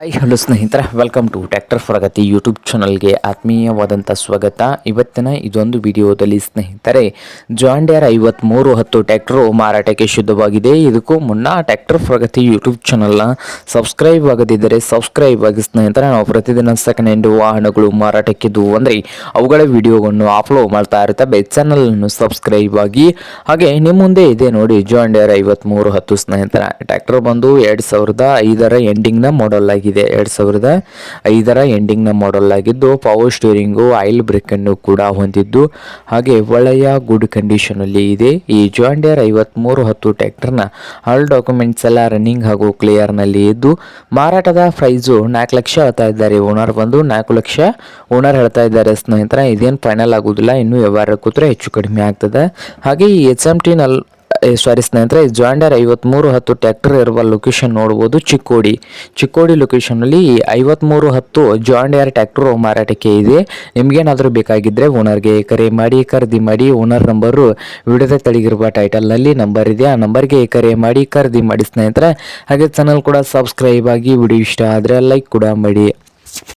Hello ಸ್ನೇಹಿತರೆ, welcome to tractor Pragati YouTube ಚಾನಲ್ಗೆ ಆತ್ಮೀಯವಾದಂಥ ಸ್ವಾಗತ. ಇವತ್ತಿನ ಇದೊಂದು ವಿಡಿಯೋದಲ್ಲಿ ಸ್ನೇಹಿತರೆ, ಜಾನ್ ಡಿಯರ್ 5310 ಟ್ರ್ಯಾಕ್ಟರು ಮಾರಾಟಕ್ಕೆ ಶುದ್ಧವಾಗಿದೆ. ಇದಕ್ಕೂ ಮುನ್ನ ಟ್ರ್ಯಾಕ್ಟರ್ ಪ್ರಗತಿ ಯೂಟ್ಯೂಬ್ ಚಾನಲ್ನ ಸಬ್ಸ್ಕ್ರೈಬ್ ಆಗದಿದ್ದರೆ ಸಬ್ಸ್ಕ್ರೈಬ್ ಆಗಿ ಸ್ನೇಹಿತರೆ. ನಾವು ಪ್ರತಿದಿನ ಸೆಕೆಂಡ್ ಹ್ಯಾಂಡ್ ವಾಹನಗಳು ಮಾರಾಟಕ್ಕಿದ್ದು ಅಂದರೆ ಅವುಗಳ ವಿಡಿಯೋವನ್ನು ಅಪ್ಲೋಡ್ ಮಾಡ್ತಾ ಇರ್ತವೆ. ಚಾನಲನ್ನು ಸಬ್ಸ್ಕ್ರೈಬ್ ಆಗಿ. ಹಾಗೆ ನಿಮ್ಮ ಮುಂದೆ ಇದೆ ನೋಡಿ ಜಾನ್ ಡಿಯರ್ 5310 ಸ್ನೇಹಿತರೆ. ಟ್ರ್ಯಾಕ್ಟರ್ ಬಂದು 2005ರ ಎಂಡಿಂಗ್ನ ಮಾಡೆಲ್ ಆಗಿದೆ. 2005ರ ಎಂಡಿಂಗ್ನ ಮಾಡೆಲ್ ಆಗಿದ್ದು ಪವರ್ ಸ್ಟೀರಿಂಗು, ಆಯಿಲ್ ಬ್ರೇಕ್ ಅನ್ನು ಕೂಡ ಹೊಂದಿದ್ದು ಹಾಗೆ ಒಳ್ಳೆಯ ಗುಡ್ ಕಂಡೀಷನ್ ಅಲ್ಲಿ ಇದೆ. ಈ ಜಾನ್ ಡಿಯರ್ 5310 ಟ್ರ್ಯಾಕ್ಟರ್ನ ಆಲ್ ಡಾಕ್ಯುಮೆಂಟ್ಸ್ ಎಲ್ಲ ರನ್ನಿಂಗ್ ಹಾಗೂ ಕ್ಲಿಯರ್ ನಲ್ಲಿ ಇದ್ದು ಮಾರಾಟದ ಪ್ರೈಸು 4 ಲಕ್ಷ ಹೇಳ್ತಾ ಇದ್ದಾರೆ. ಓನರ್ ಬಂದು 4 ಲಕ್ಷ ಓನರ್ ಹೇಳ್ತಾ ಇದ್ದಾರೆ ಸ್ನೇಹಿತರೆ. ಇದೇನು ಫೈನಲ್ ಆಗುದಿಲ್ಲ, ಇನ್ನು ವ್ಯವಹಾರ ಕೂತ್ರೆ ಹೆಚ್ಚು ಕಡಿಮೆ ಆಗ್ತದೆ. ಹಾಗೆ ಈ HMT ಸ್ನೇಹಿತರೆ, ಜಾನ್ ಡಿಯರ್ 5310 ಟ್ರ್ಯಾಕ್ಟರ್ ಇರುವ ಲೊಕೇಶನ್ ನೋಡಬಹುದು, ಚಿಕ್ಕೋಡಿ ಲೊಕೇಶನ್ ಅಲ್ಲಿ 5310 ಜಾನ್ ಡಿಯರ್ ಟ್ರ್ಯಾಕ್ಟರ್ ಮಾರಾಟಕ್ಕೆ ಇದೆ. ನಿಮ್ಗೇನಾದರೂ ಬೇಕಾಗಿದ್ರೆ ಓನರ್ಗೆ ಕರೆ ಮಾಡಿ ಖರೀದಿ ಮಾಡಿ. ಓನರ್ ನಂಬರು ವಿಡಿಯೋದ ತೆಳಗಿರುವ ಟೈಟಲ್ ನಲ್ಲಿ ನಂಬರ್ ಇದೆ, ಆ ನಂಬರ್ಗೆ ಕರೆ ಮಾಡಿ ಖರೀದಿ ಮಾಡಿ ಸ್ನೇಹಿತರೆ. ಹಾಗೆ ಚಾನಲ್ ಕೂಡ ಸಬ್ಸ್ಕ್ರೈಬ್ ಆಗಿ. ವಿಡಿಯೋ ಇಷ್ಟ ಆದರೆ ಲೈಕ್ ಕೂಡ ಮಾಡಿ.